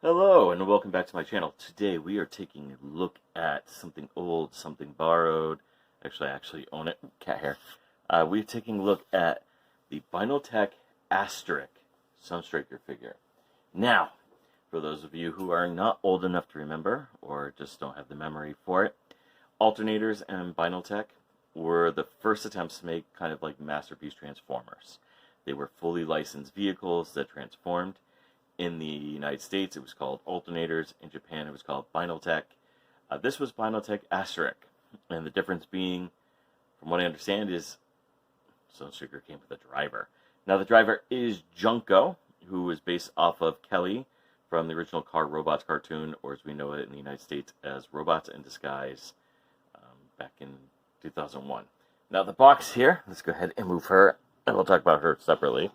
Hello and welcome back to my channel. Today we are taking a look at something old, something borrowed. Actually, I actually own it. Cat hair. We're taking a look at the Binaltech Asterix Sunstriker figure. Now, for those of you who are not old enough to remember or just don't have the memory for it, alternators and Binaltech were the first attempts to make kind of like masterpiece transformers. They were fully licensed vehicles that transformed. In the United States, it was called alternators. In Japan, it was called Binaltech. This was Binaltech Asterix. And the difference being, from what I understand, is Sunstriker came with a driver. Now, the driver is Junko, who is based off of Kelly from the original Car Robots cartoon, or as we know it in the United States as Robots in Disguise, back in 2001. Now, the box here, let's go ahead and move her, and we'll talk about her separately.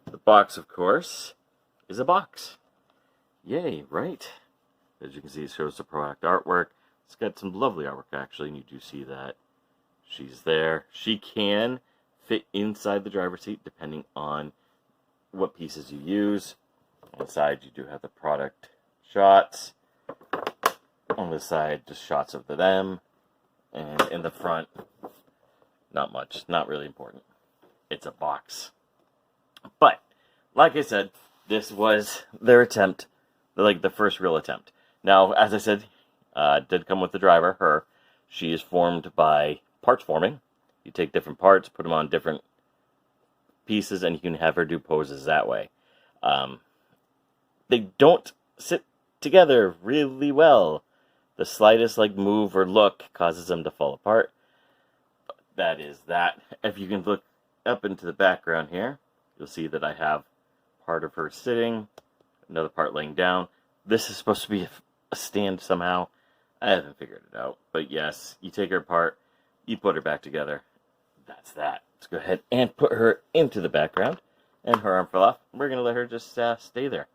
The box, of course, is a box. Yay, right? As you can see, it shows the Proact artwork. It's got some lovely artwork, actually, and you do see that she's there. She can fit inside the driver's seat, depending on what pieces you use. On the side, you do have the product shots. On the side, just shots of them. And in the front, not much. Not really important. It's a box. But, like I said, this was their attempt, like the first real attempt. Now, as I said, did come with the driver, her. She is formed by parts forming. You take different parts, put them on different pieces, and you can have her do poses that way. They don't sit together really well. The slightest move or look causes them to fall apart. But that is that. If you can look up into the background here, you'll see that I have part of her sitting, another part laying down. This is supposed to be a stand somehow. I haven't figured it out. But yes, you take her apart, you put her back together. That's that. Let's go ahead and put her into the background. And her arm fell off. We're going to let her just stay there.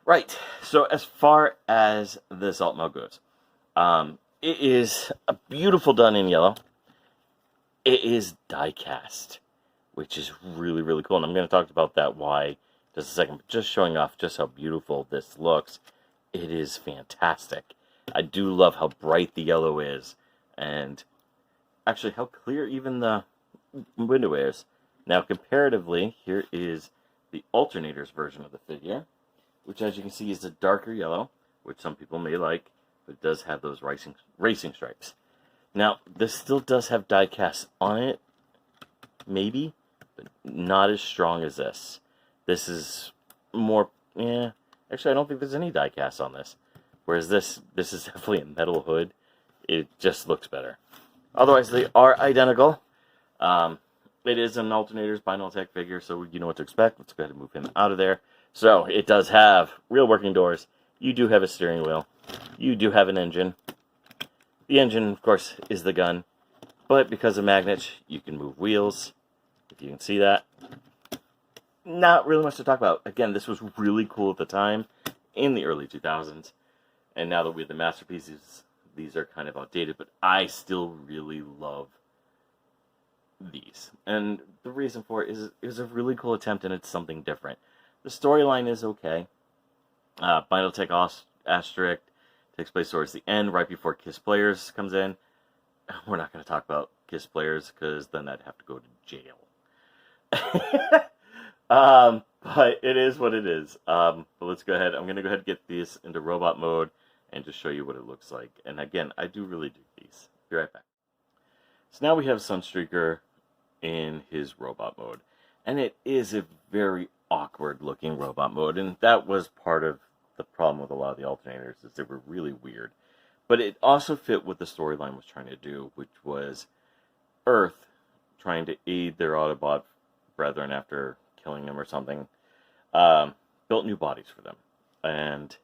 Right. So as far as this alt mode goes, it is a beautiful done in yellow. It is die cast, which is really, really cool. And I'm going to talk about that why just a second. But just showing off just how beautiful this looks. It is fantastic. I do love how bright the yellow is. And actually how clear even the window is. Now, comparatively, here is the alternators version of the figure, which as you can see is a darker yellow, which some people may like, but it does have those racing stripes. Now, this still does have die cast on it, maybe, but not as strong as this. This is more, actually I don't think there's any die cast on this. Whereas this is definitely a metal hood. It just looks better. Otherwise, they are identical. It is an alternators Binaltech figure, so you know what to expect. Let's go ahead and move him out of there. So, it does have real working doors. You do have a steering wheel. You do have an engine. The engine, of course, is the gun. But because of magnets, you can move wheels. If you can see that. Not really much to talk about. Again, this was really cool at the time, in the early 2000s. And now that we have the masterpieces, these are kind of outdated. But I still really love these. And the reason for it is it was a really cool attempt, and it's something different. The storyline is okay. Binaltech Asterix takes place towards the end, right before Kiss Players comes in. We're not going to talk about Kiss Players, because then I'd have to go to jail. But it is what it is. But let's go ahead. I'm going to go ahead and get these into robot mode and just show you what it looks like. And again, I do really dig these. Be right back. So now we have Sunstriker in his robot mode. And it is a very awkward looking robot mode. And that was part of the problem with a lot of the alternators, is they were really weird. But it also fit what the storyline was trying to do, which was Earth trying to aid their Autobot brethren after killing them or something, built new bodies for them. And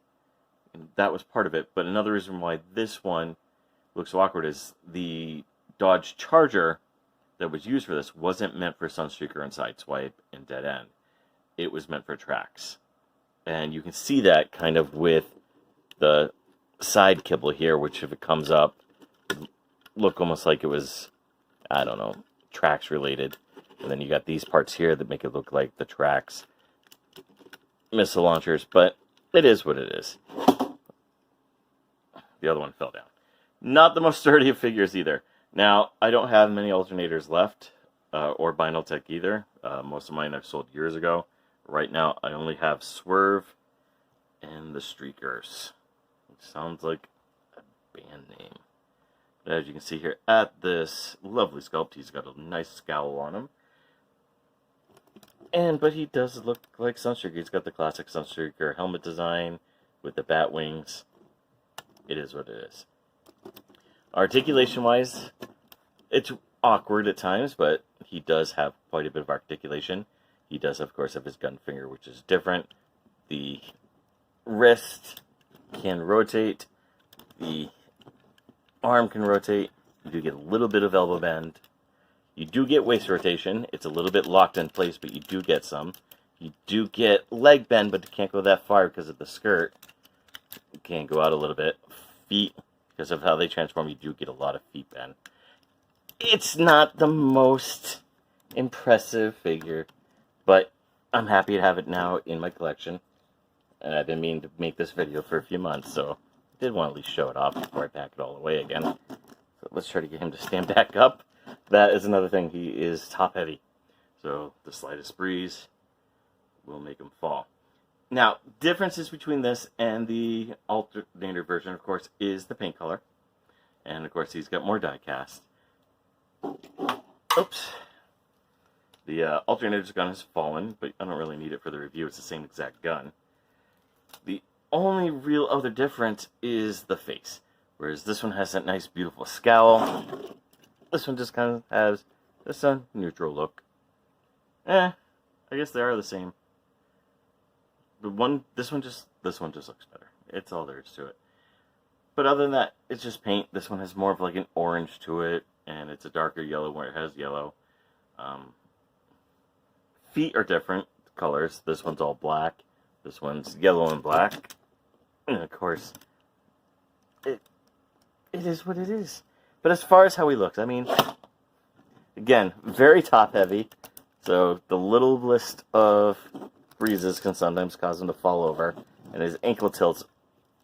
that was part of it. But another reason why this one looks so awkward is the Dodge Charger that was used for this wasn't meant for Sunstriker and Sideswipe and Dead End. It was meant for Trax. And you can see that kind of with the side kibble here, which if it comes up, look almost like it was, I don't know, Trax related. And then you got these parts here that make it look like the Trax missile launchers. But it is what it is. The other one fell down. Not the most sturdy of figures either. Now, I don't have many alternators left, or Binaltech either. Most of mine I've sold years ago. Right now, I only have Swerve and the Streakers. It sounds like a band name. But as you can see here at this lovely sculpt, he's got a nice scowl on him. But he does look like Sunstreaker. He's got the classic Sunstreaker helmet design with the bat wings. It is what it is. Articulation-wise, it's awkward at times, but he does have quite a bit of articulation. He does, of course, have his gun finger, which is different. The wrist can rotate. The arm can rotate. You do get a little bit of elbow bend. You do get waist rotation. It's a little bit locked in place, but you do get some. You do get leg bend, but you can't go that far because of the skirt. You can go out a little bit. Feet, because of how they transform, you do get a lot of feet bend. It's not the most impressive figure, but I'm happy to have it now in my collection. And I didn't mean to make this video for a few months, so I did want to at least show it off before I pack it all away again. So let's try to get him to stand back up. That is another thing. He is top heavy, so the slightest breeze will make him fall. Now, differences between this and the alternator version, of course, is the paint color. And, of course, he's got more die cast. Oops. The alternator's gun has fallen, but I don't really need it for the review. It's the same exact gun. The only real other difference is the face. Whereas this one has that nice, beautiful scowl. This one just kind of has this neutral look. I guess they are the same. This one just looks better. It's all there is to it. But other than that, it's just paint. This one has more of like an orange to it, and it's a darker yellow where it has yellow. Feet are different colors. This one's all black. This one's yellow and black. And of course, it is what it is. But as far as how he looks, I mean, again, very top heavy. So the littlest of breezes can sometimes cause him to fall over, and his ankle tilts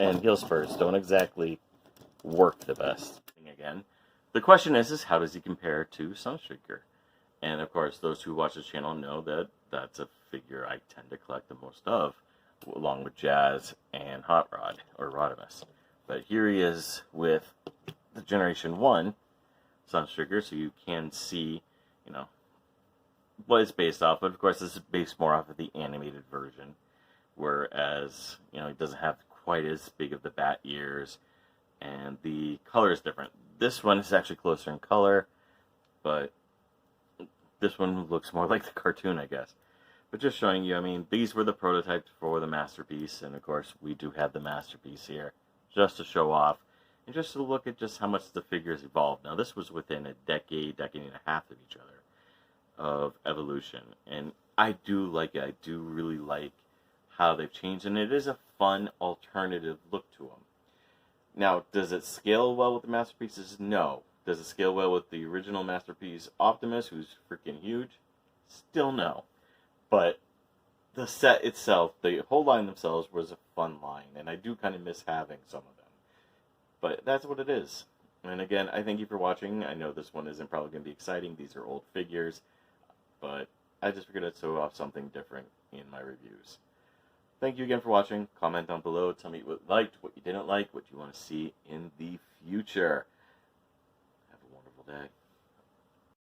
and heel spurs don't exactly work the best. Again, the question is how does he compare to Sunstreaker? And of course, those who watch this channel know that that's a figure I tend to collect the most of, along with Jazz and Hot Rod, or Rodimus. But here he is with the Generation 1 Sunstreaker, so you can see, you know, what it's based off. But of course, this is based more off of the animated version, whereas, you know, it doesn't have quite as big of the bat ears, and the color is different. This one is actually closer in color, but this one looks more like the cartoon, I guess. But just showing you, I mean, these were the prototypes for the Masterpiece, and of course, we do have the Masterpiece here, just to show off, and just to look at just how much the figures evolved. Now, this was within a decade and a half of each other of evolution, and I do like it. I do really like how they've changed, and it is a fun alternative look to them. Now, does it scale well with the Masterpieces? No. Does it scale well with the original Masterpiece Optimus, who's freaking huge? Still no. But the set itself, the whole line themselves, was a fun line, and I do kind of miss having some of them. But that's what it is. And again, I thank you for watching. I know this one isn't probably going to be exciting. These are old figures. But I just figured I'd show off something different in my reviews. Thank you again for watching. Comment down below. Tell me what you liked, what you didn't like, what you want to see in the future. Have a wonderful day.